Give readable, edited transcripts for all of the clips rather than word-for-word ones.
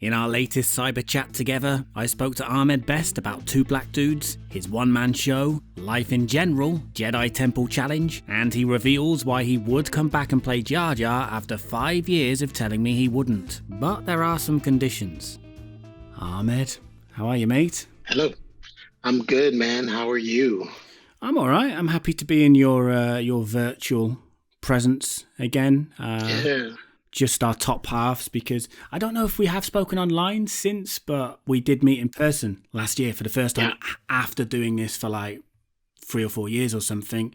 In our latest cyber chat together, I spoke to Ahmed Best about Two Black Dudes, his one-man show, life in general, Jedi Temple challenge, and he reveals why he would come back and play Jar Jar after 5 years of telling me he wouldn't. But there are some conditions. Ahmed, how are you, mate? Hello. I'm good, man. How are you? I'm alright. I'm happy to be in your virtual presence again. Yeah. Just our top halves, because I don't know if we have spoken online since, but we did meet in person last year for the first time after doing this for like 3 or 4 years or something.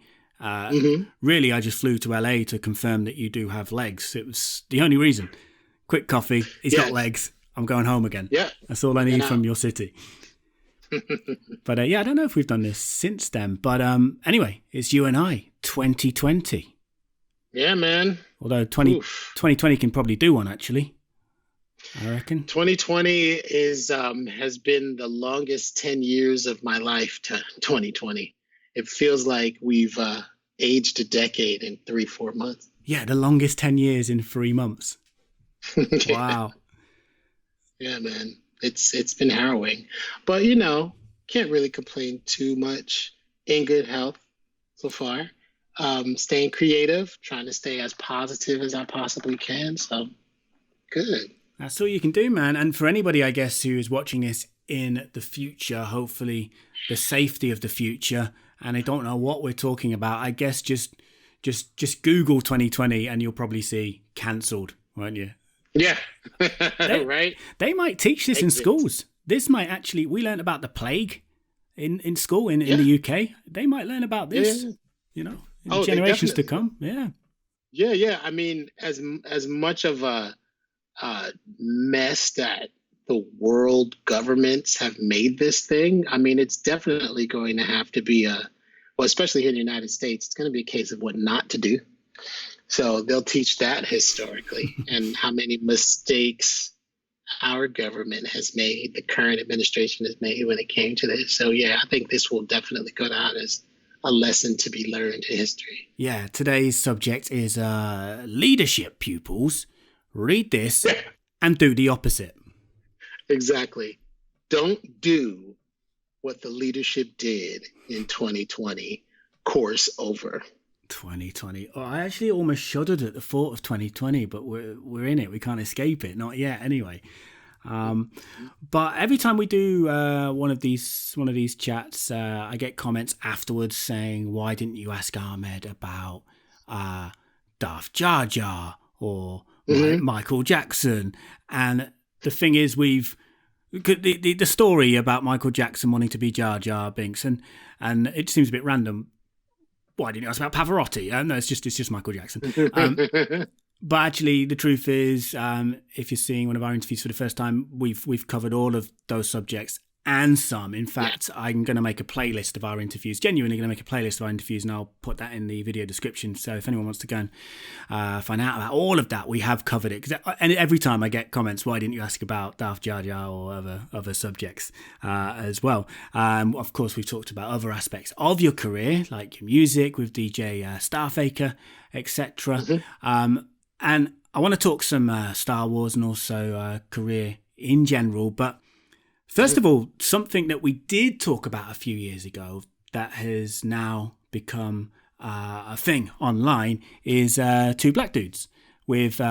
Really, I just flew to LA to confirm that you do have legs. It was the only reason. Quick coffee. He's got legs. I'm going home again. Yeah. That's all I need from your city. But I don't know if we've done this since then. But anyway, it's you and I, 2020. Yeah, man. Although 2020 can probably do one, actually, I reckon. 2020 has been the longest 10 years of my life to 2020. It feels like we've aged a decade in 3-4 months. Yeah, the longest 10 years in 3 months. Wow. Yeah, man. It's been harrowing. But, can't really complain too much. In good health so far. Staying creative, trying to stay as positive as I possibly can. So, good. That's all you can do, man. And for anybody, I guess, who is watching this in the future, hopefully the safety of the future, and I don't know what we're talking about, I guess just Google 2020 and you'll probably see cancelled, won't you? Yeah, right? They might teach this in schools. This might actually, we learned about the plague in school in the UK. They might learn about this, in generations to come. Yeah. I mean, as much of a mess that the world governments have made this thing, I mean, it's definitely going to have to be especially here in the United States, it's going to be a case of what not to do. So they'll teach that historically and how many mistakes our government has made, the current administration has made when it came to this. So, I think this will definitely go down as a lesson to be learned in history. Yeah, today's subject is leadership pupils. Read this and do the opposite. Exactly. Don't do what the leadership did in 2020. Course over. 2020. Oh, I actually almost shuddered at the thought of 2020, but we're in it. We can't escape it. Not yet, anyway. But every time we do one of these chats, I get comments afterwards saying, "Why didn't you ask Ahmed about Darth Jar Jar or Michael Jackson?" And the thing is, the story about Michael Jackson wanting to be Jar Jar Binks, and it seems a bit random. Why didn't you ask about Pavarotti? No, it's just Michael Jackson. But actually, the truth is, if you're seeing one of our interviews for the first time, we've covered all of those subjects and some. In fact, I'm going to make a playlist of our interviews. Genuinely going to make a playlist of our interviews, and I'll put that in the video description. So if anyone wants to go and find out about all of that, we have covered it. And every time I get comments, why didn't you ask about Darth Jar Jar or other subjects as well? Of course, we've talked about other aspects of your career, like your music with DJ Starfaker, etc. And I want to talk some Star Wars and also career in general. But first of all, something that we did talk about a few years ago that has now become a thing online is Two Black Dudes with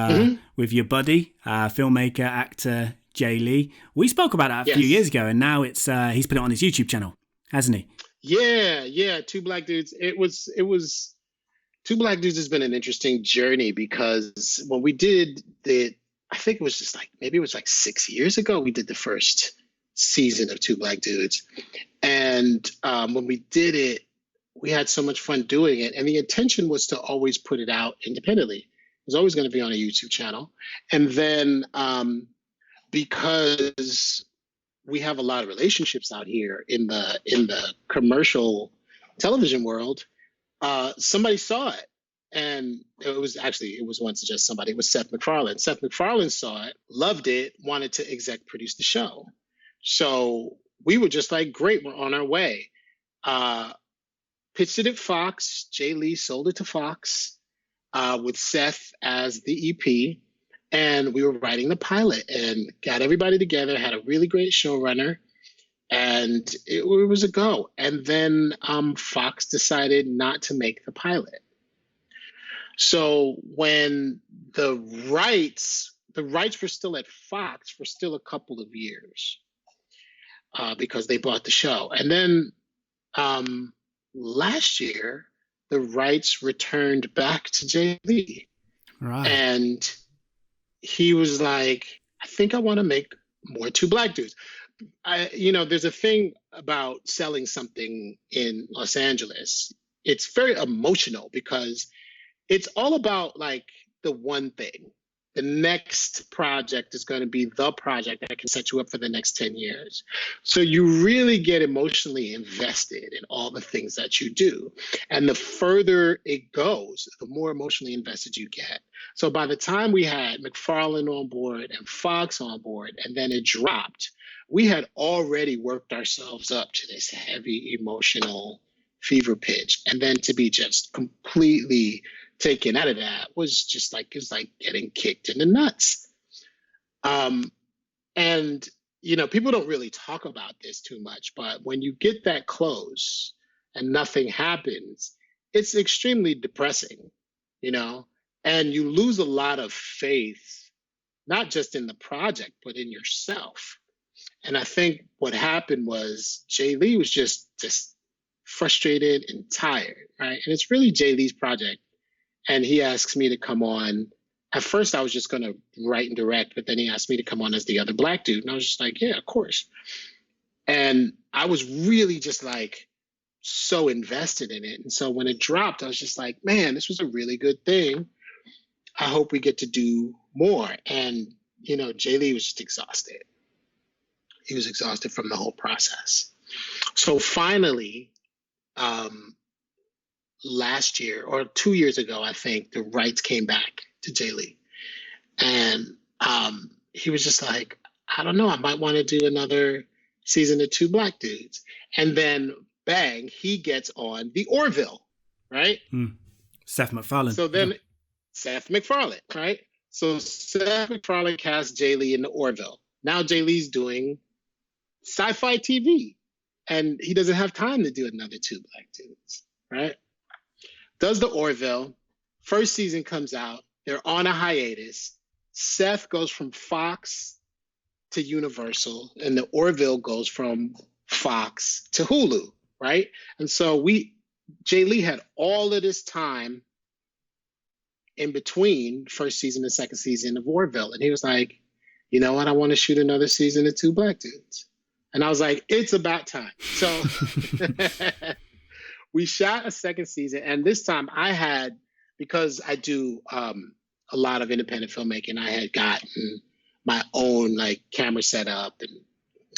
your buddy, filmmaker, actor Jay Lee. We spoke about that a few years ago, and now it's he's put it on his YouTube channel, hasn't he? Yeah. Two Black Dudes. It was Two Black Dudes has been an interesting journey because when we did I think it was maybe 6 years ago, we did the first season of Two Black Dudes. And when we did it, we had so much fun doing it. And the intention was to always put it out independently. It was always going to be on a YouTube channel. And then because we have a lot of relationships out here in the commercial television world, somebody saw it. And it wasn't just somebody, it was Seth MacFarlane. Seth MacFarlane saw it, loved it, wanted to exec produce the show. So we were just like, great, we're on our way. Pitched it at Fox. Jay Lee sold it to Fox with Seth as the EP. and we were writing the pilot and got everybody together, had a really great showrunner, and it was a go. And then Fox decided not to make the pilot. So when the rights were still at Fox for still a couple of years because they bought the show. And then last year, the rights returned back to Jay Lee. Right. And he was like, I think I want to make more Two Black Dudes. There's a thing about selling something in Los Angeles. It's very emotional because it's all about like the one thing. The next project is going to be the project that can set you up for the next 10 years. So you really get emotionally invested in all the things that you do. And the further it goes, the more emotionally invested you get. So by the time we had McFarlane on board and Fox on board, and then it dropped, we had already worked ourselves up to this heavy emotional fever pitch. And then to be just completely taken out of that was just like, it was like getting kicked in the nuts. And, people don't really talk about this too much, but when you get that close and nothing happens, it's extremely depressing, and you lose a lot of faith, not just in the project, but in yourself. And I think what happened was Jay Lee was just frustrated and tired, right? And it's really Jay Lee's project. And he asks me to come on. At first, I was just going to write and direct, but then he asked me to come on as the other Black dude. And I was just like, yeah, of course. And I was really just like so invested in it. And so when it dropped, I was just like, man, this was a really good thing. I hope we get to do more. And, Jay Lee was just exhausted. He was exhausted from the whole process. So finally, last year or 2 years ago, I think the rights came back to Jay Lee. And he was just like, I don't know, I might want to do another season of Two Black Dudes. And then bang, he gets on the Orville, right? Seth MacFarlane. So then Seth MacFarlane, right? So Seth MacFarlane cast Jay Lee in the Orville. Now Jay Lee's doing sci-fi TV. And he doesn't have time to do another Two Black Dudes, right? Does the Orville. First season comes out. They're on a hiatus. Seth goes from Fox to Universal, and the Orville goes from Fox to Hulu, right? And so Jay Lee had all of this time in between first season and second season of Orville. And he was like, you know what? I want to shoot another season of Two Black Dudes. And I was like, it's about time. So we shot a second season, and this time I had, because I do a lot of independent filmmaking, I had gotten my own like camera setup and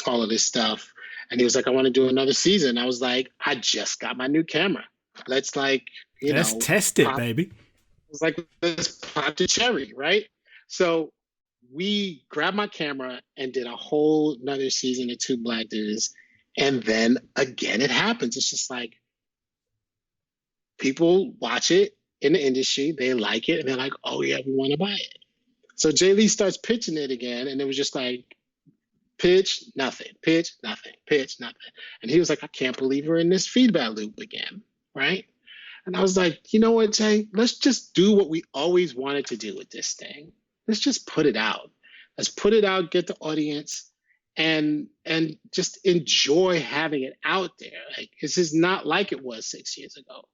all of this stuff. And he was like, I want to do another season. I was like, I just got my new camera. Let's let's test it, baby. It was like, let's pop the cherry, right? So we grabbed my camera and did a whole another season of Two Black Dudes. And then again, it happens. It's just like, people watch it in the industry, they like it, and they're like, oh yeah, we want to buy it. So Jay Lee starts pitching it again, and it was just like, pitch, nothing, pitch, nothing, pitch, nothing. And he was like, I can't believe we're in this feedback loop again, right? And I was like, you know what, Jay, let's just do what we always wanted to do with this thing. Let's just put it out. Let's put it out, get the audience, and just enjoy having it out there. Like, this is not like it was 6 years ago.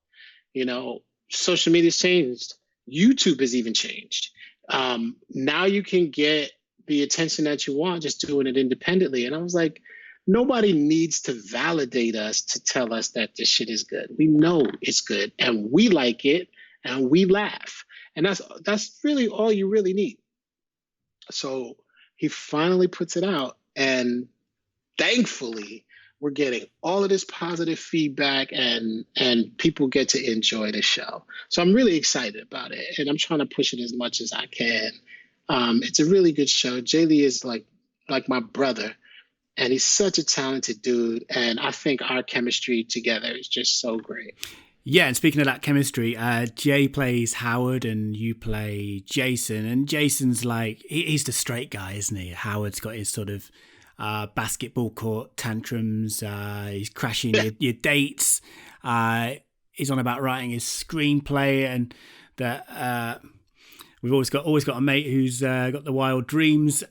Social media's changed. YouTube has even changed. Now you can get the attention that you want just doing it independently. And I was like, nobody needs to validate us to tell us that this shit is good. We know it's good, and we like it, and we laugh. And that's really all you really need. So he finally puts it out, and thankfully, we're getting all of this positive feedback, and people get to enjoy the show. So I'm really excited about it, and I'm trying to push it as much as I can. It's a really good show. Jay Lee is like my brother, and he's such a talented dude, and I think our chemistry together is just so great. Yeah, and speaking of that chemistry, Jay plays Howard and you play Jason. And Jason's like, he's the straight guy, isn't he? Howard's got his sort of basketball court tantrums. He's crashing your dates. He's on about writing his screenplay, and that we've always got a mate who's got the wild dreams.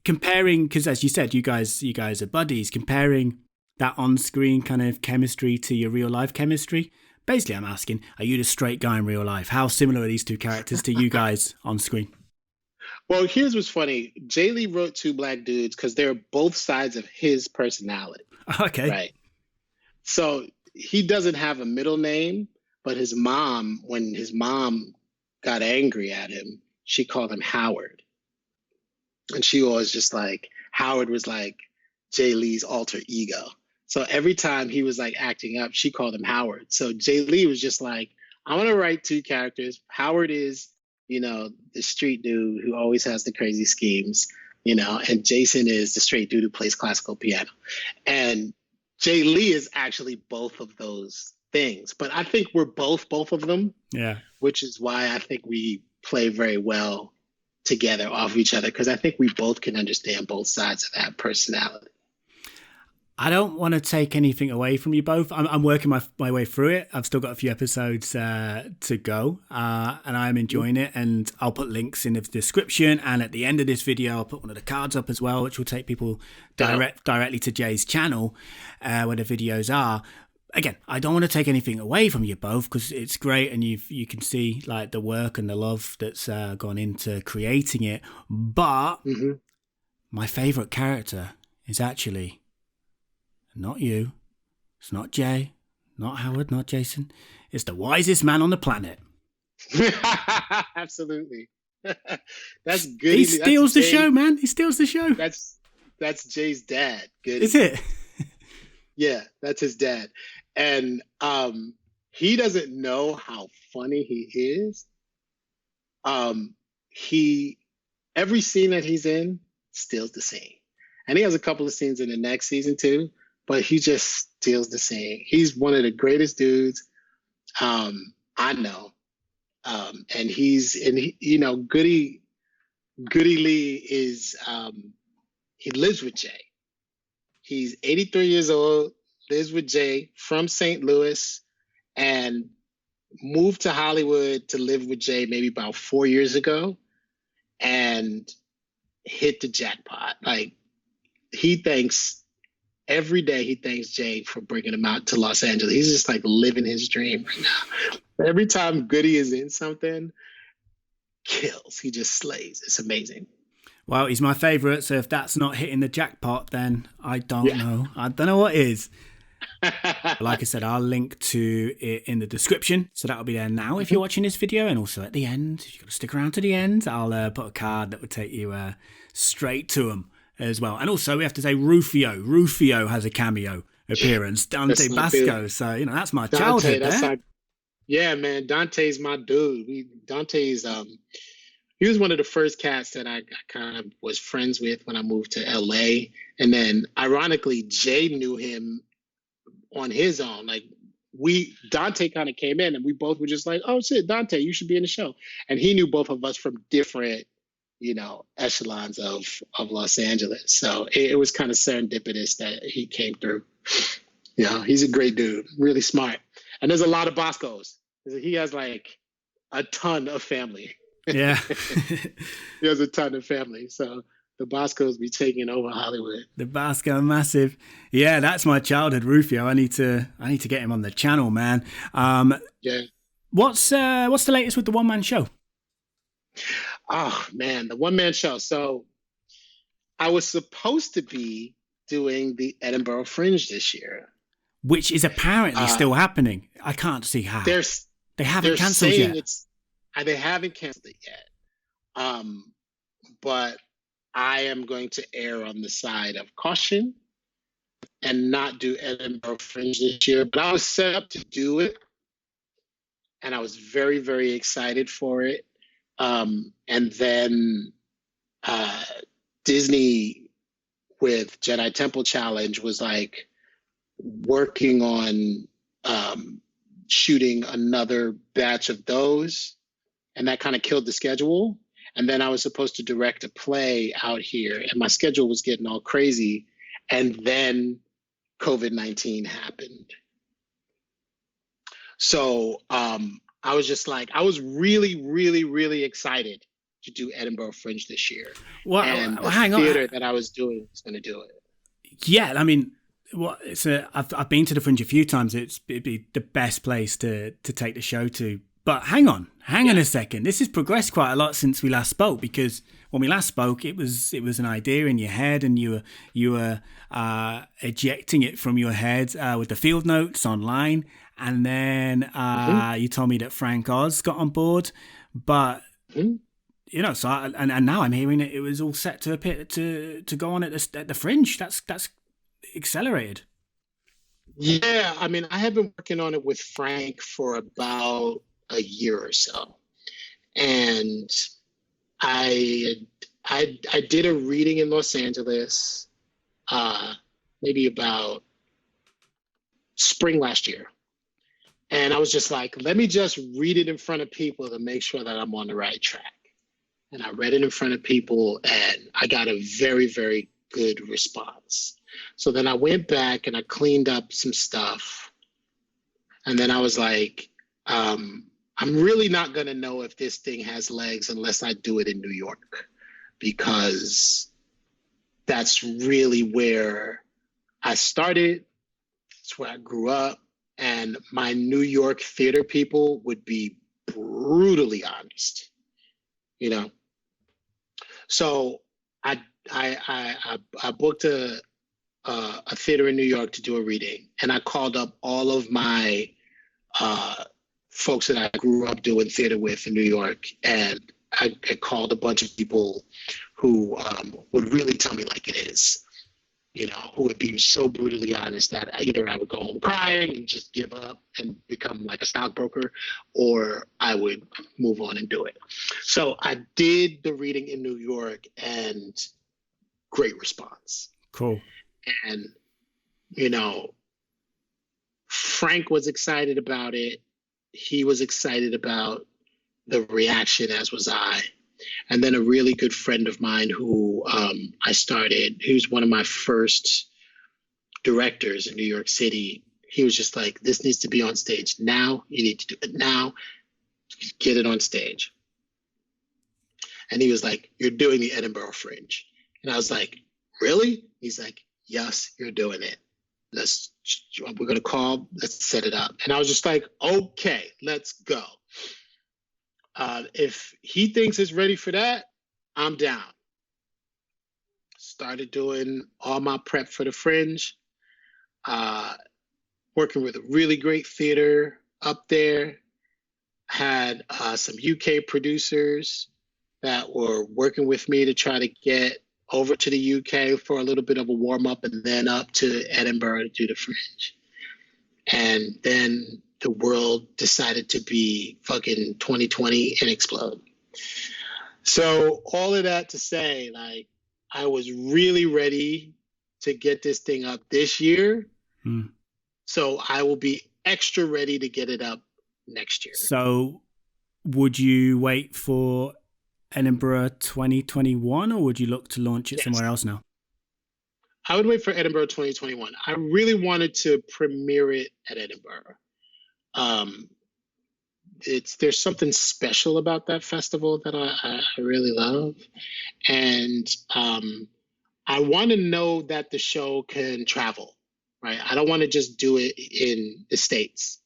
Comparing, because as you said, you guys are buddies. Comparing that on-screen kind of chemistry to your real-life chemistry. Basically, I'm asking, are you the straight guy in real life? How similar are these two characters to you guys on screen? Well, here's what's funny. Jay Lee wrote Two Black Dudes because they're both sides of his personality. Okay. Right. So he doesn't have a middle name, but his mom, when his mom got angry at him, she called him Howard. And she was just like, Howard was like Jay Lee's alter ego. So every time he was like acting up, she called him Howard. So Jay Lee was just like, I want to write two characters. Howard is, the street dude who always has the crazy schemes, and Jason is the straight dude who plays classical piano. And Jay Lee is actually both of those things. But I think we're both of them. Yeah. Which is why I think we play very well together off each other, because I think we both can understand both sides of that personality. I don't want to take anything away from you both. I'm working my way through it. I've still got a few episodes to go, and I'm enjoying it. And I'll put links in the description, and at the end of this video, I'll put one of the cards up as well, which will take people directly to Jay's channel, where the videos are. Again, I don't want to take anything away from you both, because it's great, and you can see like the work and the love that's gone into creating it. But my favorite character is actually not you. It's not Jay, not Howard, not Jason. It's the wisest man on the planet. Absolutely. That's good. He steals the show, man. He steals the show. That's Jay's dad. Good. Is it? Yeah, that's his dad. And he doesn't know how funny he is. Every scene that he's in steals the scene. And he has a couple of scenes in the next season too, but he just steals the scene. He's one of the greatest dudes I know. And Goody Lee is he lives with Jay. He's 83 years old, lives with Jay from St. Louis, and moved to Hollywood to live with Jay maybe about 4 years ago, and hit the jackpot. Like, every day he thanks Jay for bringing him out to Los Angeles. He's just like living his dream right now. Every time Goody is in something, kills. He just slays. It's amazing. Well, he's my favorite, so if that's not hitting the jackpot, then I don't know. I don't know what is. But like I said, I'll link to it in the description, so that'll be there now if you're watching this video, and also at the end, if you've got to stick around to the end, I'll put a card that will take you straight to him as well. And also, we have to say Rufio. Rufio has a cameo appearance. Dante Basco. So, that's my childhood there. Yeah, man. Dante's my dude. Dante's... He was one of the first cats that I kind of was friends with when I moved to LA. And then ironically, Jay knew him on his own. Like Dante kind of came in and we both were just like, oh shit, Dante, you should be in the show. And he knew both of us from different, echelons of Los Angeles. So it was kind of serendipitous that he came through. He's a great dude, really smart. And there's a lot of Boscos. He has like a ton of family. Yeah. He has a ton of family. So the Boscos be taking over Hollywood. The Bosco massive. Yeah, that's my childhood Rufio. I need to get him on the channel, man. Yeah. What's the latest with the one-man show? Oh man, the one-man show. So I was supposed to be doing the Edinburgh Fringe this year. Which is apparently still happening. I can't see how. They haven't cancelled yet. They haven't canceled it yet. But I am going to err on the side of caution and not do Edinburgh Fringe this year. But I was set up to do it. And I was very, very excited for it. And then Disney with Jedi Temple Challenge was like working on shooting another batch of those, and that kind of killed the schedule. And then I was supposed to direct a play out here, and my schedule was getting all crazy. And then COVID-19 happened. So I was just like, I was really, really, really excited to do Edinburgh Fringe this year. Well, and the hang theater on. that I was doing was going to do it. Yeah, I mean, I've been to the Fringe a few times. It'd be the best place to take the show to. But hang on a second. This has progressed quite a lot since we last spoke, because when we last spoke, it was an idea in your head, and you were ejecting it from your head with the field notes online, and then you told me that Frank Oz got on board, but. You know, so and now I'm hearing it was all set to appear to go on at the Fringe. That's accelerated. Yeah, I mean, I have been working on it with Frank for about a year or so, and I did a reading in Los Angeles, maybe about spring last year, and I was just like, let me just read it in front of people to make sure that I'm on the right track. And I read it in front of people, and I got a very, very good response. So then I went back and I cleaned up some stuff. And then I was like, I'm really not going to know if this thing has legs unless I do it in New York, because that's really where I started. It's where I grew up. And my New York theater people would be brutally honest. You know, so I booked a theater in New York to do a reading, and I called up all of my folks that I grew up doing theater with in New York, and I called a bunch of people who would really tell me like it is, you know, who would be so brutally honest that either I would go home crying and just give up and become like a stockbroker, or I would move on and do it. So I did the reading in New York, and great response. Cool. And, you know, Frank was excited about it. He was excited about the reaction, as was I. And then a really good friend of mine who he was one of my first directors in New York City. He was just like, this needs to be on stage now. You need to do it now. Get it on stage. And he was like, you're doing the Edinburgh Fringe. And I was like, really? He's like, yes, you're doing it. We're going to call, let's set it up. And I was just like, okay, let's go. If he thinks it's ready for that, I'm down. Started doing all my prep for the Fringe, working with a really great theater up there. Had some UK producers that were working with me to try to get over to the UK for a little bit of a warm up, and then up to Edinburgh to do the Fringe. And then the world decided to be fucking 2020 and explode. So all of that to say, like, I was really ready to get this thing up this year. So I will be extra ready to get it up next year. So would you wait for Edinburgh 2021, or would you look to launch it somewhere else now? I would wait for Edinburgh 2021. I really wanted to premiere it at Edinburgh. There's something special about that festival that I really love. And I want to know that the show can travel, right? I don't want to just do it in the States.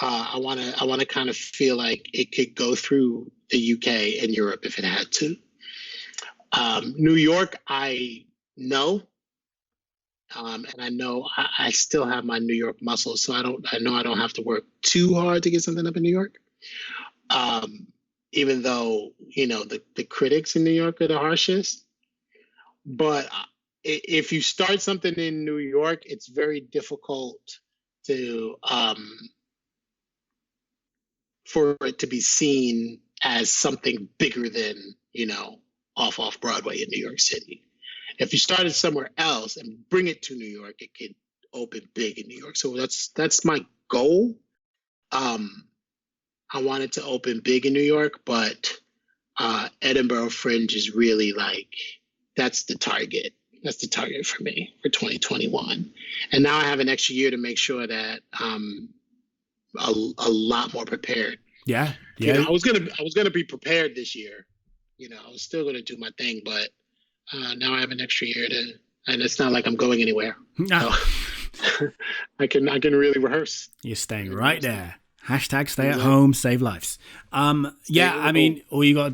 I want to kind of feel like it could go through the UK and Europe if it had to. New York, I know. And I know I still have my New York muscle, so I know I don't have to work too hard to get something up in New York. Even though, you know, the critics in New York are the harshest. But if you start something in New York, it's very difficult to for it to be seen as something bigger than, you know, off Broadway in New York City. If you started somewhere else and bring it to New York, it could open big in New York. So that's my goal. Um, I wanted to open big in New York, but Edinburgh Fringe is really like that's the target. That's the target for me for 2021. And now I have an extra year to make sure that a lot more prepared. Yeah, You know, yeah. I was gonna be prepared this year. You know, I was still gonna do my thing, but now I have an extra year to, and it's not like I'm going anywhere, so I can really rehearse. You're I staying can right rehearse there. Hashtag stay at exactly. home, save lives. Stay Yeah, I home. mean, all you can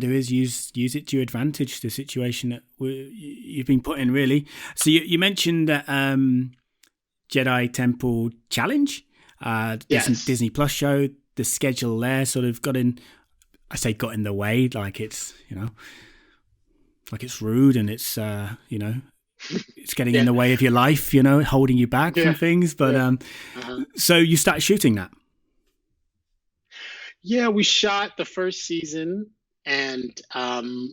do is use it to your advantage. The situation that you've been put in, really. So you mentioned that Jedi Temple challenge, Yes. Disney Plus show. The schedule there sort of got in. I say got in the way, like it's like it's rude and it's it's getting in Yeah. the way of your life, holding you back from Yeah. things. But Yeah. Uh-huh. so you start shooting that. Yeah, we shot the first season and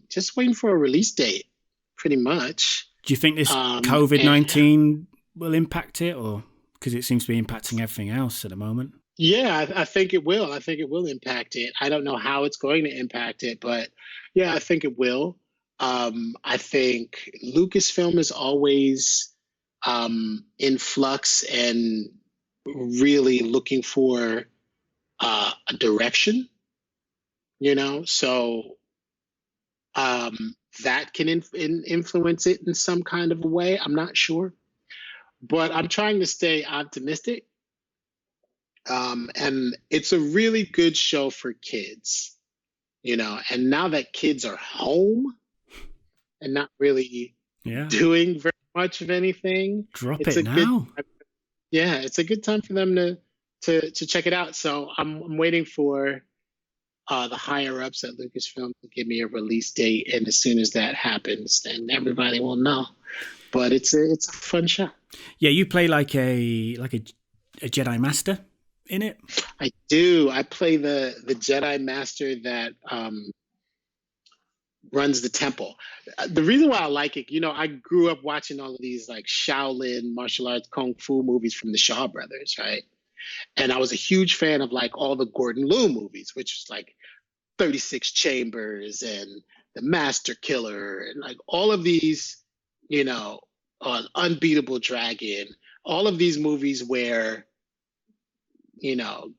just waiting for a release date, pretty much. Do you think this COVID And 19 will impact it, or because it seems to be impacting everything else at the moment? yeah, I think it will. I think it will impact it. I don't know how it's going to impact it, but yeah, I think it will. I think Lucasfilm is always in flux and really looking for a direction, you know, so that can influence it in some kind of a way. I'm not sure, but I'm trying to stay optimistic. And it's a really good show for kids, you know. And now that kids are home and not really Yeah. doing very much of anything, Drop it's it a good now. yeah, it's a good time for them to check it out. So I'm waiting for the higher ups at Lucasfilm to give me a release date, and as soon as that happens, then everybody will know. But it's a fun show. Yeah, you play like a Jedi Master in it. I do. I play the Jedi Master that runs the temple. The reason why I like it, you know, I grew up watching all of these like Shaolin martial arts kung fu movies from the Shaw brothers, right? And I was a huge fan of like all the Gordon Liu movies, which was like 36 Chambers and The Master Killer and like all of these, you know, Unbeatable Dragon, all of these movies where, you know,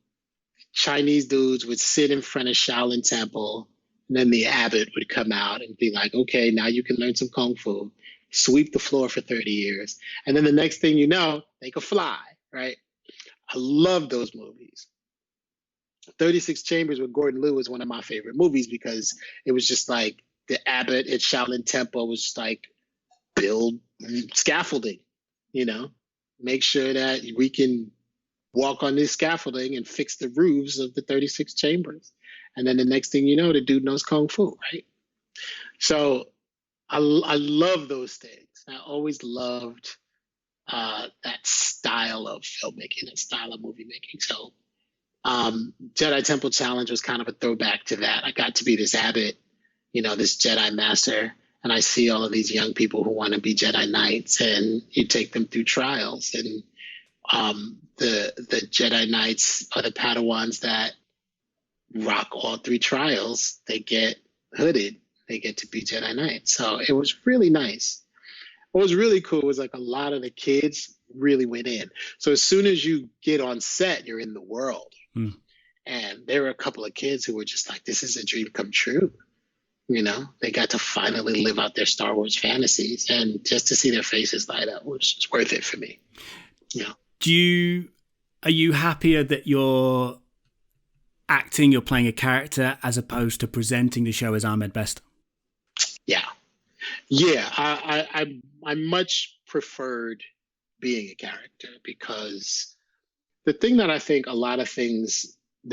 Chinese dudes would sit in front of Shaolin Temple, and then the abbot would come out and be like, okay, now you can learn some kung fu, sweep the floor for 30 years. And then the next thing you know, they could fly, right? I love those movies. 36 Chambers with Gordon Liu is one of my favorite movies because it was just like the abbot at Shaolin Temple was just like build scaffolding, you know, make sure that we can walk on this scaffolding and fix the roofs of the 36 chambers. And then the next thing you know, the dude knows Kung Fu, right? So I love those things. I always loved that style of filmmaking, that style of movie making. So Jedi Temple Challenge was kind of a throwback to that. I got to be this abbot, you know, this Jedi master, and I see all of these young people who want to be Jedi Knights, and you take them through trials. And the Jedi Knights are the Padawans that rock all three trials. They get hooded. They get to be Jedi Knights. So it was really nice. What was really cool was like a lot of the kids really went in. So as soon as you get on set, you're in the world. Hmm. And there were a couple of kids who were just like, this is a dream come true. You know, they got to finally live out their Star Wars fantasies. And just to see their faces light up was worth it for me. You know. Are you happier that you're playing a character as opposed to presenting the show as Ahmed Best? Yeah. Yeah. I much preferred being a character because the thing that I think there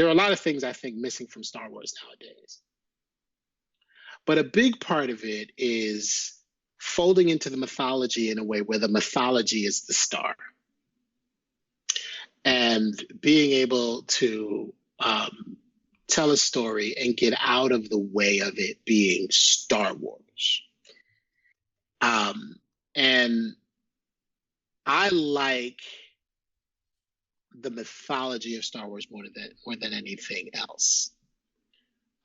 are a lot of things I think missing from Star Wars nowadays. But a big part of it is folding into the mythology in a way where the mythology is the star and being able to tell a story and get out of the way of it being Star Wars. And I like the mythology of Star Wars more than anything else.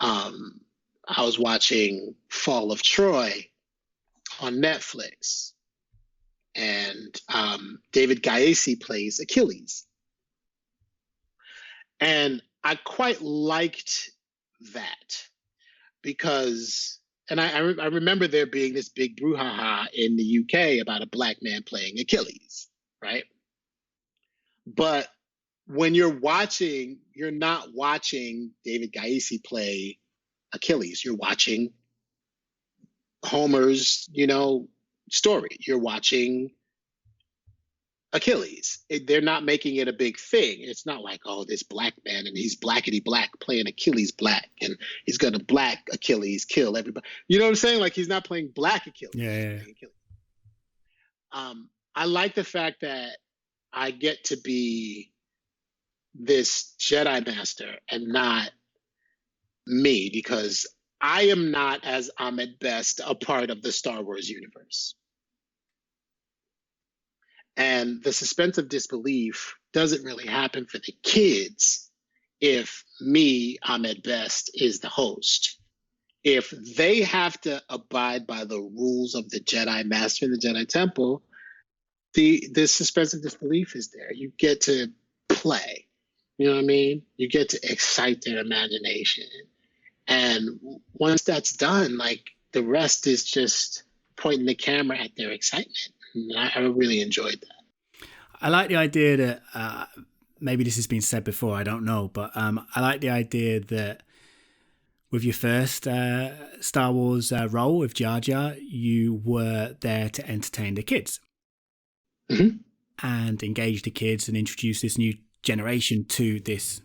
Um, I was watching Fall of Troy on Netflix, and David Gaese plays Achilles, and I quite liked that because, and I remember there being this big brouhaha in the UK about a black man playing Achilles, right? But when you're watching, you're not watching David Gaese play Achilles. You're watching Homer's, story. You're watching Achilles. They're not making it a big thing. It's not like, oh, this black man and he's blackety black playing Achilles black and he's gonna black Achilles kill everybody. You know what I'm saying? Like he's not playing black Achilles. Yeah, He's yeah. playing Achilles. I like the fact that I get to be this Jedi master and not me, because I am not, as Ahmed best, a part of the Star Wars universe. And the suspense of disbelief doesn't really happen for the kids if me, Ahmed Best, is the host. If they have to abide by the rules of the Jedi Master and the Jedi Temple, the suspense of disbelief is there. You get to play. You know what I mean? You get to excite their imagination. And once that's done, like the rest is just pointing the camera at their excitement. And I really enjoyed that. I like the idea that maybe this has been said before, I don't know, but I like the idea that with your first Star Wars role with Jar Jar, you were there to entertain the kids and engage the kids and introduce this new generation to this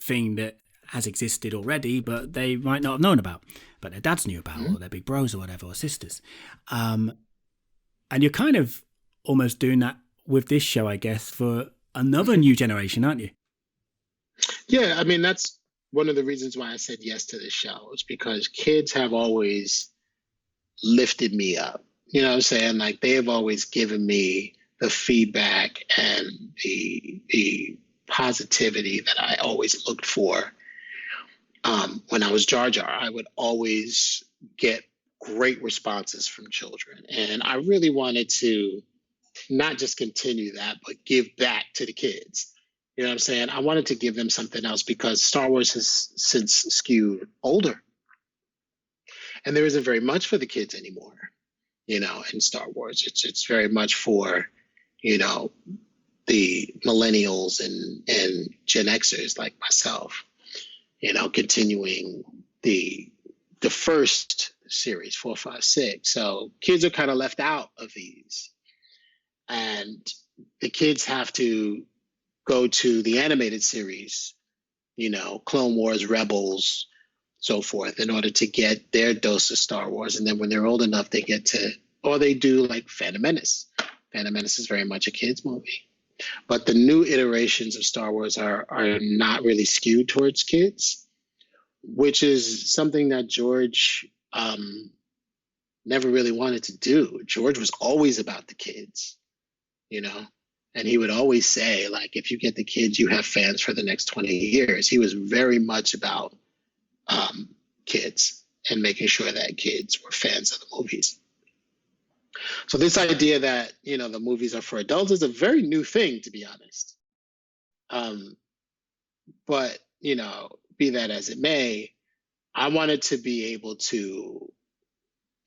thing that has existed already, but they might not have known about, but their dads knew about, or their big bros or whatever, or sisters. And you're kind of almost doing that with this show, I guess, for another new generation, aren't you? Yeah, I mean, that's one of the reasons why I said yes to this show, is because kids have always lifted me up. You know what I'm saying? Like they have always given me the feedback and the positivity that I always looked for. When I was Jar Jar, I would always get great responses from children. And I really wanted to not just continue that, but give back to the kids. You know what I'm saying? I wanted to give them something else because Star Wars has since skewed older. And there isn't very much for the kids anymore, in Star Wars. It's very much for, the millennials and Gen Xers like myself, continuing the first series, 4, 5, 6. So kids are kind of left out of these. And the kids have to go to the animated series, Clone Wars, Rebels, so forth, in order to get their dose of Star Wars. And then when they're old enough, they get to, or they do like Phantom Menace. Phantom Menace is very much a kid's movie. But the new iterations of Star Wars are not really skewed towards kids, which is something that George never really wanted to do. George was always about the kids, and he would always say, like, if you get the kids, you have fans for the next 20 years. He was very much about kids and making sure that kids were fans of the movies. So this idea that, the movies are for adults is a very new thing, to be honest. But, be that as it may, I wanted to be able to,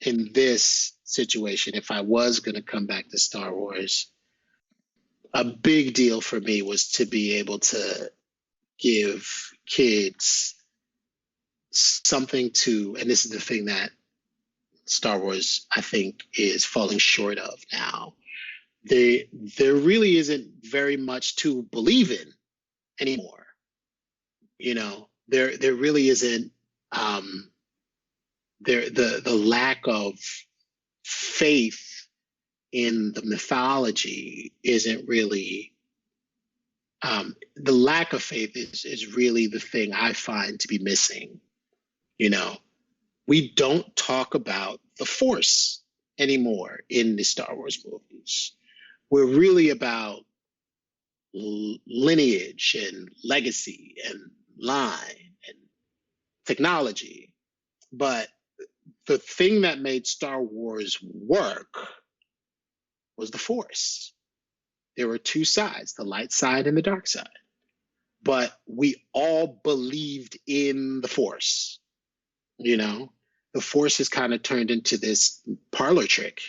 in this situation, if I was going to come back to Star Wars, a big deal for me was to be able to give kids something to, and this is the thing that Star Wars, I think, is falling short of now. There really isn't very much to believe in anymore. There really isn't. The lack of faith in the mythology isn't really. The lack of faith is really the thing I find to be missing. We don't talk about the Force anymore in the Star Wars movies. We're really about lineage and legacy and line and technology. But the thing that made Star Wars work was the Force. There were two sides, the light side and the dark side. But we all believed in the Force. You know, the Force has kind of turned into this parlor trick.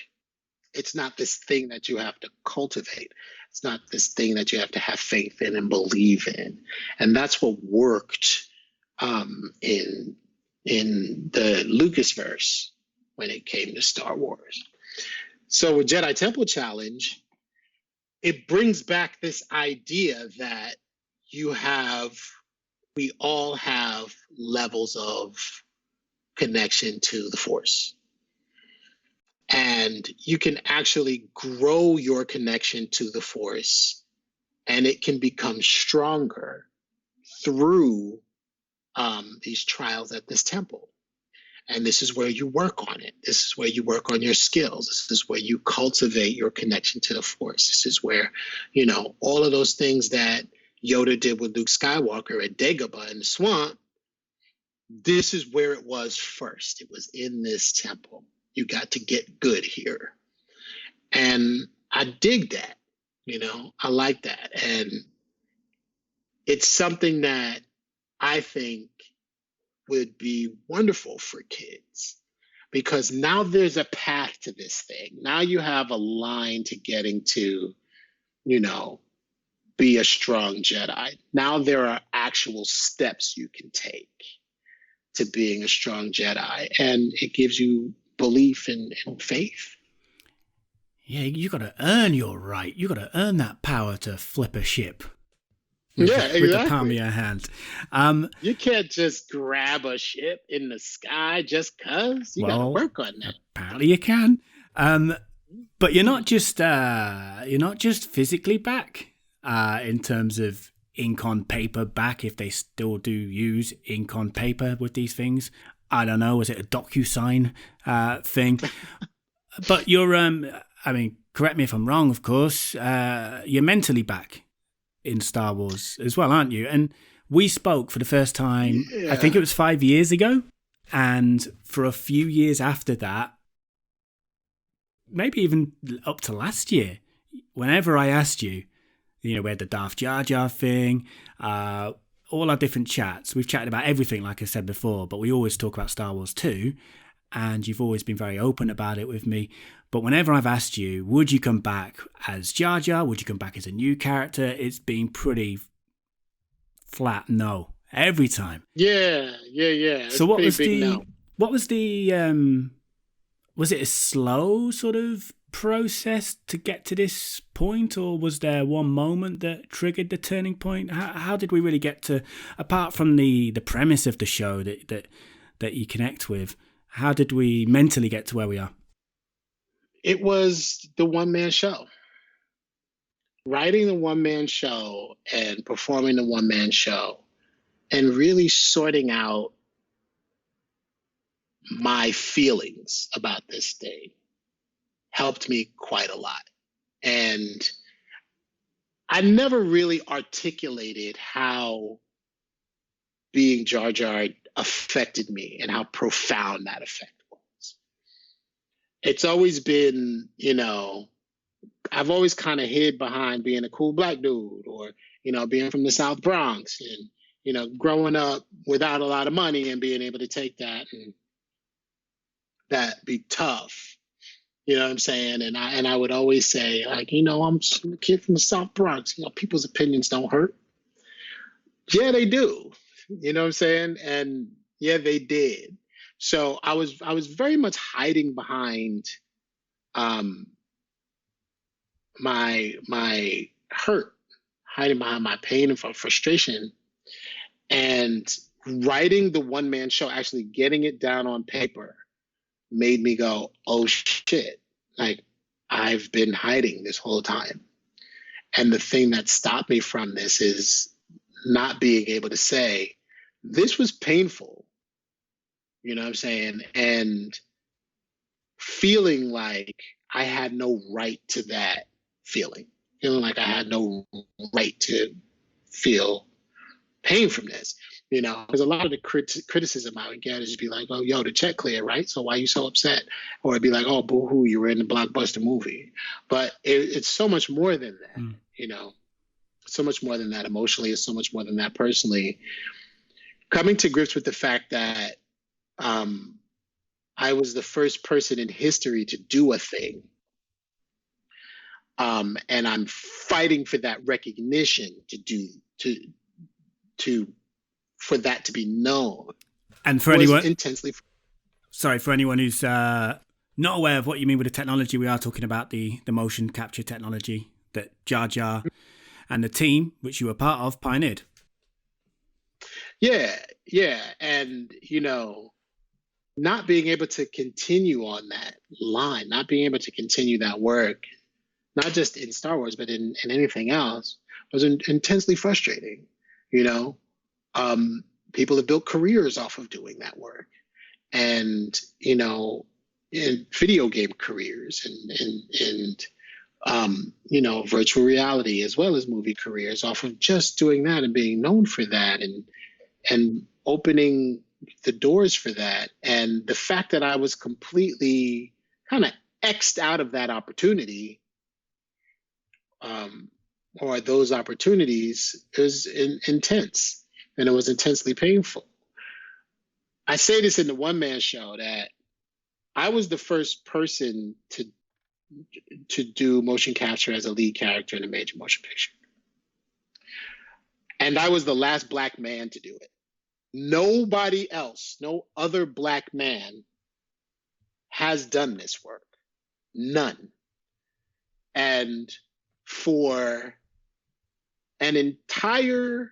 It's not this thing that you have to cultivate. It's not this thing that you have to have faith in and believe in. And that's what worked in the Lucasverse when it came to Star Wars. So with Jedi Temple Challenge, it brings back this idea that we all have levels of connection to the Force. And you can actually grow your connection to the Force, and it can become stronger through these trials at this temple. And this is where you work on it. This is where you work on your skills. This is where you cultivate your connection to the Force. This is where, all of those things that Yoda did with Luke Skywalker at Dagobah in the swamp, this is where it was first. It was in this temple. You got to get good here. And I dig that, I like that. And it's something that I think would be wonderful for kids, because now there's a path to this thing. Now you have a line to getting to, be a strong Jedi. Now there are actual steps you can take to being a strong Jedi, and it gives you belief and faith. Yeah, you got to earn your right. You got to earn that power to flip a ship. With the palm of your hand. You can't just grab a ship in the sky just because. You got to work on that. Apparently you can. But you're not just physically back in terms of ink on paper back, if they still do use ink on paper with these things. I don't know, was it a DocuSign thing? But you're, correct me if I'm wrong, of course, you're mentally back in Star Wars as well, aren't you? And we spoke for the first time, I think it was 5 years ago. And for a few years after that, maybe even up to last year, whenever I asked you, we had the Darth Jar Jar thing, all our different chats. We've chatted about everything, like I said before, but we always talk about Star Wars too. And you've always been very open about it with me. But whenever I've asked you, would you come back as Jar Jar? Would you come back as a new character? It's been pretty flat no every time. Yeah. So what was it a slow sort of process to get to this point, or was there one moment that triggered the turning point? How did we really get to, apart from the premise of the show that you connect with, how did we mentally get to where we are? It was the one-man show. Writing the one-man show and performing the one-man show and really sorting out my feelings about this thing helped me quite a lot. And I never really articulated how being Jar Jar affected me and how profound that effect was. It's always been, I've always kind of hid behind being a cool black dude, or, being from the South Bronx and, growing up without a lot of money and being able to take that and that be tough. You know what I'm saying? And I would always say, like, I'm a kid from the South Bronx. People's opinions don't hurt. Yeah, they do. You know what I'm saying? And yeah, they did. So I was very much hiding behind my hurt, hiding behind my pain and frustration, and writing the one-man show, actually getting it down on paper, made me go, oh shit, like I've been hiding this whole time. And the thing that stopped me from this is not being able to say, this was painful. You know what I'm saying? And feeling like I had no right to that feeling. feeling like I had no right to feel pain from this. Because a lot of the criticism I would get is be like, oh, yo, the check cleared, right? So why are you so upset? Or it'd be like, oh, boo-hoo, you were in a blockbuster movie. But it's so much more than that, so much more than that emotionally. It's so much more than that personally. Coming to grips with the fact that I was the first person in history to do a thing. And I'm fighting for that recognition for that to be known. And for anyone who's not aware of what you mean with the technology, we are talking about the motion capture technology that Jar Jar and the team, which you were part of, pioneered. Yeah. And, not being able to continue on that line, not being able to continue that work, not just in Star Wars, but in anything else, was intensely frustrating. People have built careers off of doing that work, and in video game careers and virtual reality as well as movie careers off of just doing that and being known for that and opening the doors for that. And the fact that I was completely kind of X'd out of that opportunity, or those opportunities, is intense, and it was intensely painful. I say this in the One Man Show that I was the first person to do motion capture as a lead character in a major motion picture. And I was the last Black man to do it. Nobody else, no other Black man has done this work. None. And for an entire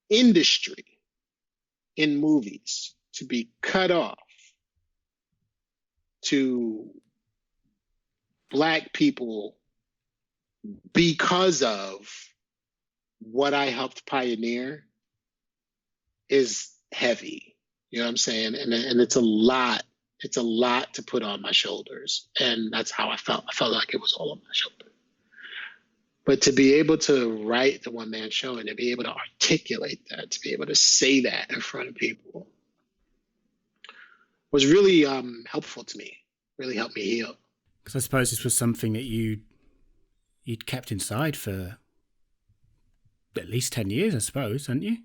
industry in movies to be cut off to Black people because of what I helped pioneer is heavy. You know what I'm saying? And it's a lot. It's a lot to put on my shoulders. And that's how I felt. I felt like it was all on my shoulder. But to be able to write the One Man Show and to be able to articulate that, to be able to say that in front of people was really helpful to me, really helped me heal. Because I suppose this was something that you'd kept inside for at least 10 years, I suppose, hadn't you?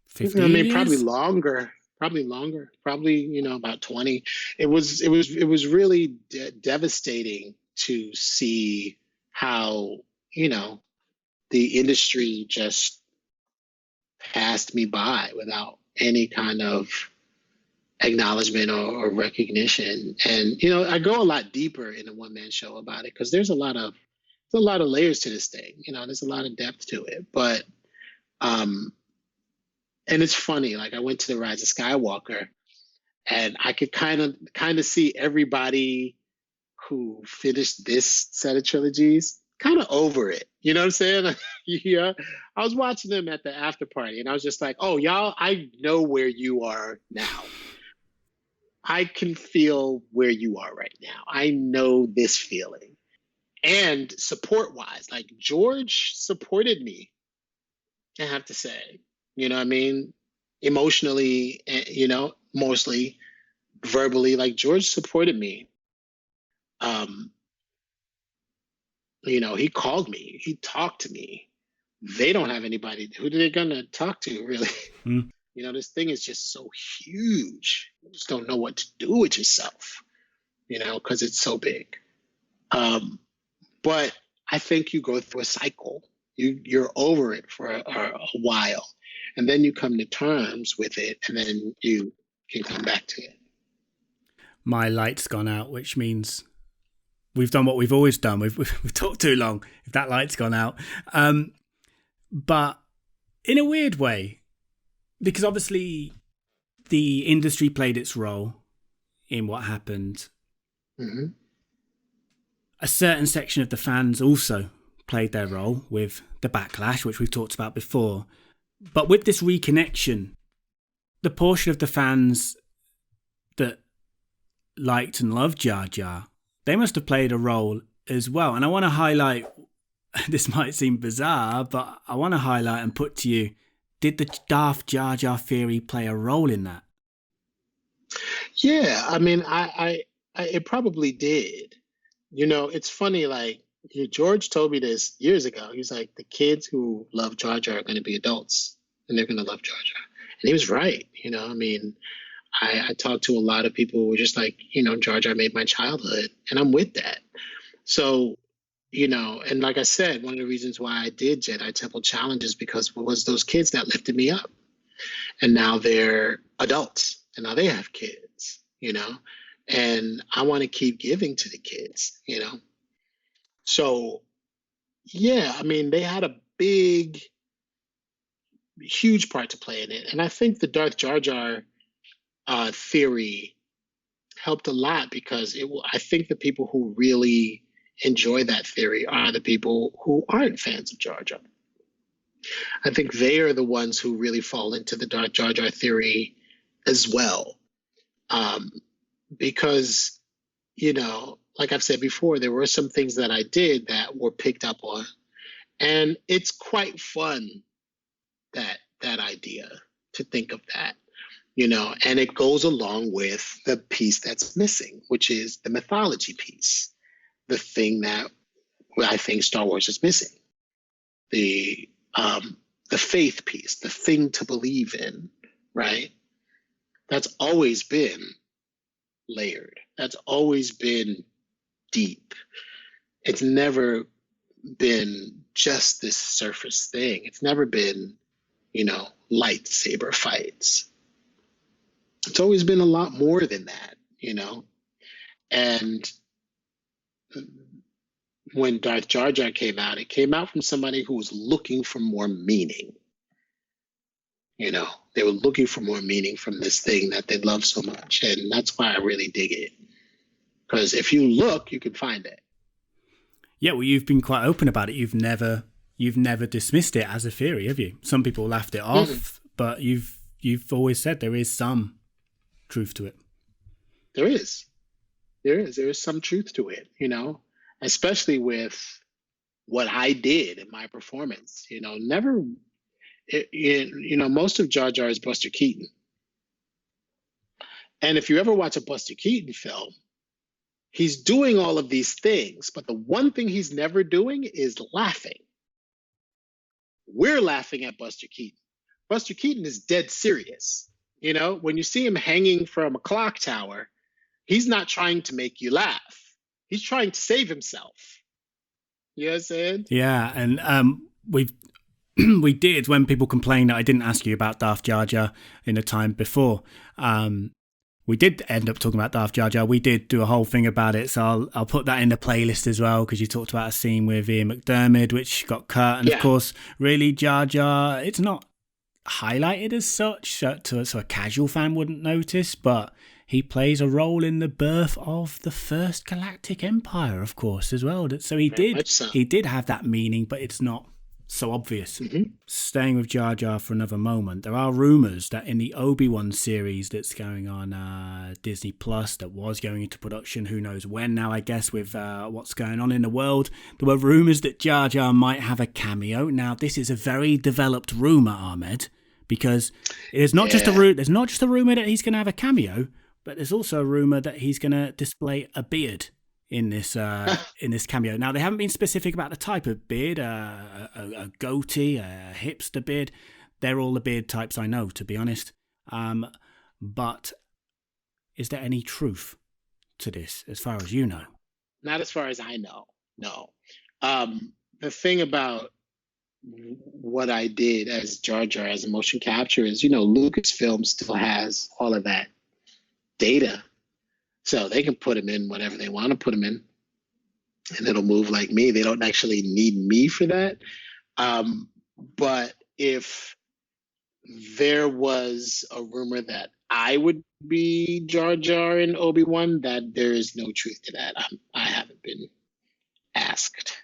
15 years? Probably longer, about 20. It was really devastating to see how, the industry just passed me by without any kind of acknowledgement or recognition. And, I go a lot deeper in the One Man Show about it because there's a lot of layers to this thing. There's a lot of depth to it. But, and it's funny, like I went to the Rise of Skywalker and I could kind of see everybody who finished this set of trilogies kind of over it. You know what I'm saying? Yeah. I was watching them at the after party and I was just like, oh, y'all, I know where you are now. I can feel where you are right now. I know this feeling. And support-wise, like George supported me, I have to say. You know what I mean? Emotionally, mostly verbally, like George supported me. He called me, he talked to me. They don't have anybody. Who are they gonna talk to, really? Mm. This thing is just so huge. You just don't know what to do with yourself, because it's so big. But I think you go through a cycle. You're over it for a while, and then you come to terms with it, and then you can come back to it. My light's gone out, which means we've done what we've always done. We've talked too long. If that light's gone out, but in a weird way, because obviously the industry played its role in what happened. Mm-hmm. A certain section of the fans also played their role with the backlash, which we've talked about before. But with this reconnection, the portion of the fans that liked and loved Jar Jar, they must have played a role as well. And I want to highlight, this might seem bizarre, but I want to highlight and put to you, did the Darth Jar Jar theory play a role in that? Yeah, I mean, it probably did. It's funny, like, George told me this years ago. He's like, the kids who love Jar Jar are going to be adults, and they're going to love Jar Jar. And he was right. I mean, I talked to a lot of people who were just like, Jar Jar made my childhood, and I'm with that. So, and like I said, one of the reasons why I did Jedi Temple Challenge is because it was those kids that lifted me up. And now they're adults, and now they have kids. And I want to keep giving to the kids. So, yeah, I mean, they had a big, huge part to play in it. And I think the Darth Jar Jar theory helped a lot because I think the people who really enjoy that theory are the people who aren't fans of Jar Jar. I think they are the ones who really fall into the Darth Jar Jar theory as well. Because, like I've said before, there were some things that I did that were picked up on. And it's quite fun, that idea, to think of that, and it goes along with the piece that's missing, which is the mythology piece, the thing that I think Star Wars is missing, the faith piece, the thing to believe in, right? That's always been layered. That's always been deep. It's never been just this surface thing. It's never been, lightsaber fights. It's always been a lot more than that, And when Darth Jar Jar came out, it came out from somebody who was looking for more meaning. They were looking for more meaning from this thing that they love so much. And that's why I really dig it. Because if you look, you can find it. Yeah, well, you've been quite open about it. You've never dismissed it as a theory, have you? Some people laughed it off, but you've always said there is some truth to it. There is some truth to it, especially with what I did in my performance. Most of Jar Jar is Buster Keaton. And if you ever watch a Buster Keaton film, he's doing all of these things, but the one thing he's never doing is laughing. We're laughing at Buster Keaton. Buster Keaton is dead serious. When you see him hanging from a clock tower, he's not trying to make you laugh. He's trying to save himself. You know what I'm saying? Yeah, and we did, when people complained that I didn't ask you about Darth Jar Jar in the time before, we did end up talking about Darth Jar Jar. We did do a whole thing about it, so I'll put that in the playlist as well, because you talked about a scene with Ian McDiarmid, which got cut, and of course, really, Jar Jar, it's not highlighted as such, so a casual fan wouldn't notice, but he plays a role in the birth of the first Galactic Empire, of course, as well. So he did have that meaning, but it's not so obvious. Staying with Jar Jar for another moment, there are rumours that in the Obi-Wan series that's going on Disney Plus, that was going into production, who knows when now, I guess, with what's going on in the world, there were rumours that Jar Jar might have a cameo. Now, this is a very developed rumour, Ahmed, because it's not just there's not just a rumour that he's going to have a cameo, but there's also a rumour that he's going to display a beard in this cameo. Now, they haven't been specific about the type of beard, a goatee, a hipster beard. They're all the beard types I know, to be honest. But is there any truth to this, as far as you know? Not as far as I know, no. The thing about what I did as Jar Jar as a motion capture is, Lucasfilm still has all of that data. So they can put him in whatever they want to put him in, and it'll move like me. They don't actually need me for that. But if there was a rumor that I would be Jar Jar and Obi-Wan, that there is no truth to that. I haven't been asked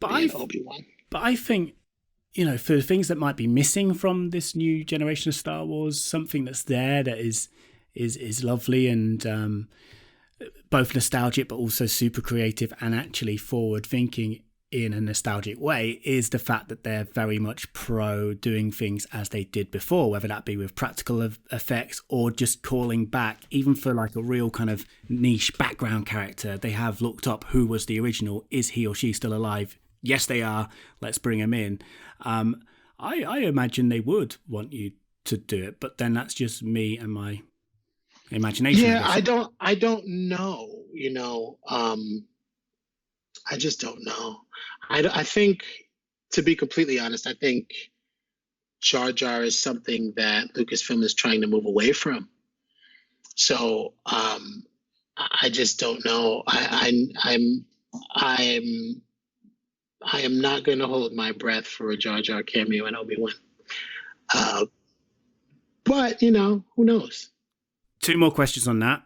to be Obi-Wan. But I think, for the things that might be missing from this new generation of Star Wars, something that's there that is lovely and both nostalgic but also super creative and actually forward thinking in a nostalgic way is the fact that they're very much pro doing things as they did before, whether that be with practical effects or just calling back, even for like a real kind of niche background character. They have looked up who was the original. Is he or she still alive? Yes, they are. Let's bring him in. I imagine they would want you to do it, but then that's just me and my imagination. Yeah, I don't know, I just don't know. I think, to be completely honest, I think Jar Jar is something that Lucasfilm is trying to move away from. So I just don't know. I am not going to hold my breath for a Jar Jar cameo in Obi-Wan. But who knows? 2 more questions on that.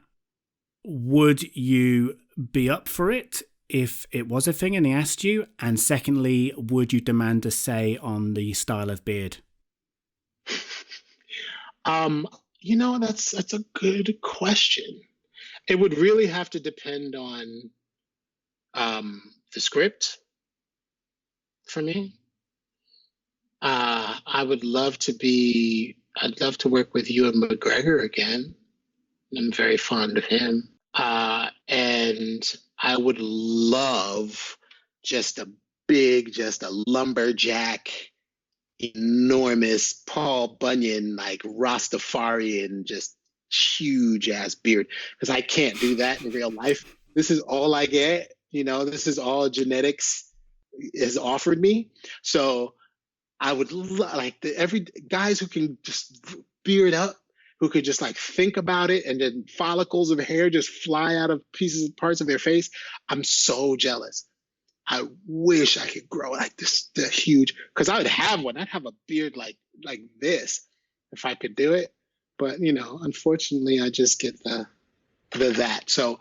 Would you be up for it if it was a thing and they asked you? And secondly, would you demand a say on the style of beard? That's a good question. It would really have to depend on the script for me. I'd love to work with Ewan McGregor again. I'm very fond of him. And I would love just a lumberjack, enormous Paul Bunyan, like Rastafarian, just huge ass beard. Because I can't do that in real life. This is all I get. This is all genetics has offered me. So I would every guys who can just beard up, who could just like think about it and then follicles of hair just fly out of parts of their face. I'm so jealous. I wish I could grow like this, the huge, because I would have one. I'd have a beard like this if I could do it. But unfortunately, I just get the that. So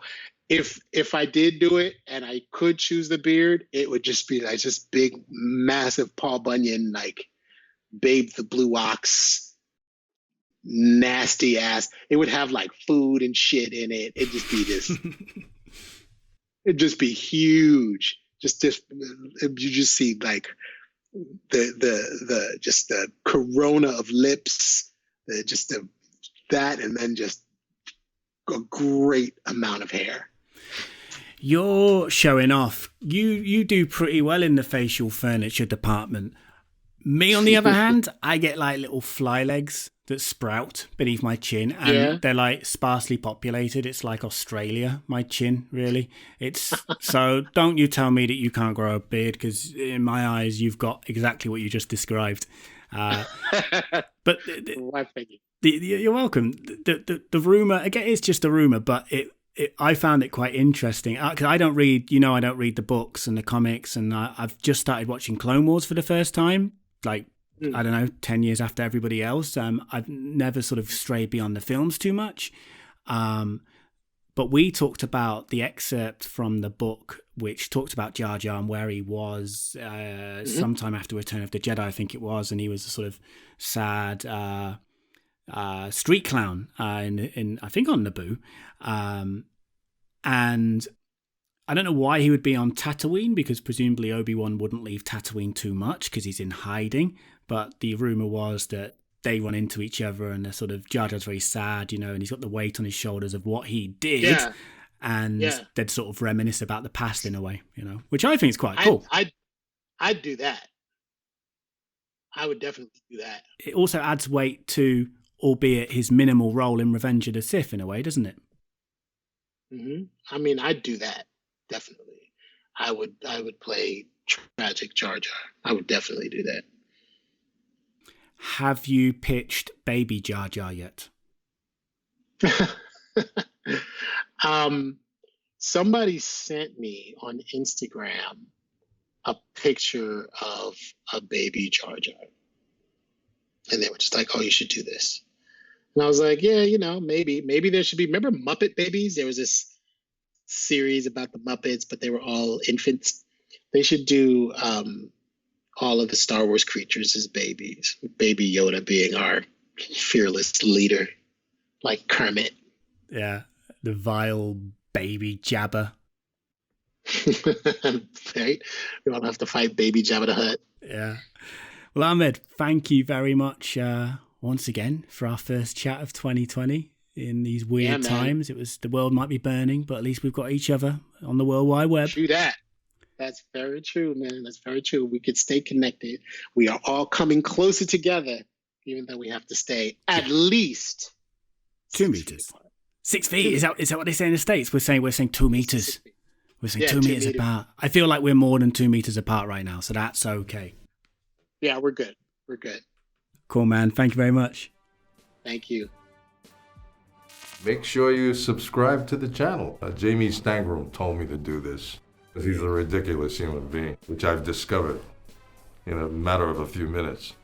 if I did do it and I could choose the beard, it would just be like just big, massive Paul Bunyan, like Babe the Blue Ox, nasty ass. It would have like food and shit in it. It'd just be this. It'd just be huge. You just see like the corona of lips, that, and then just a great amount of hair. You're showing off. You do pretty well in the facial furniture department. Me, on the other hand, I get like little fly legs that sprout beneath my chin, and they're like sparsely populated. It's like Australia, my chin, really. It's so don't you tell me that you can't grow a beard, because in my eyes, you've got exactly what you just described. But you're welcome. The rumor, again, it's just a rumor, but I found it quite interesting because I don't read the books and the comics, and I've just started watching Clone Wars for the first time, like I don't know, 10 years after everybody else. I've never sort of strayed beyond the films too much, but we talked about the excerpt from the book which talked about Jar Jar and where he was sometime after Return of the Jedi, I think it was, and he was a sort of sad street clown in I think on Naboo, and I don't know why he would be on Tatooine, because presumably Obi-Wan wouldn't leave Tatooine too much because he's in hiding. But the rumor was that they run into each other, and they're sort of, Jar Jar's very sad, and he's got the weight on his shoulders of what he did, and they'd sort of reminisce about the past in a way, which I think is quite cool. I'd do that. I would definitely do that. It also adds weight to, albeit his minimal role in Revenge of the Sith in a way, doesn't it? Mm-hmm. I mean, I'd do that, definitely. I would play tragic Jar Jar. I would definitely do that. Have you pitched baby Jar Jar yet? Somebody sent me on Instagram a picture of a baby Jar Jar. And they were just like, oh, you should do this. And I was like, yeah, maybe there should be, remember Muppet Babies? There was this series about the Muppets, but they were all infants. They should do all of the Star Wars creatures as babies, with Baby Yoda being our fearless leader, like Kermit. Yeah, the vile baby Jabba. Right? We don't have to fight baby Jabba the Hutt. Yeah. Well, Ahmed, thank you very much once again for our first chat of 2020 in these weird times. It was, the world might be burning, but at least we've got each other on the World Wide Web. True that. That's very true, man. That's very true. We could stay connected. We are all coming closer together, even though we have to stay at least 2 meters. 6 feet. Is that what they say in the States? We're saying 2 meters. We're saying 2 meters apart. I feel like we're more than 2 meters apart right now, so that's okay. Yeah, we're good. We're good. Cool, man. Thank you very much. Thank you. Make sure you subscribe to the channel. Jamie Stangram told me to do this because he's a ridiculous human being, which I've discovered in a matter of a few minutes.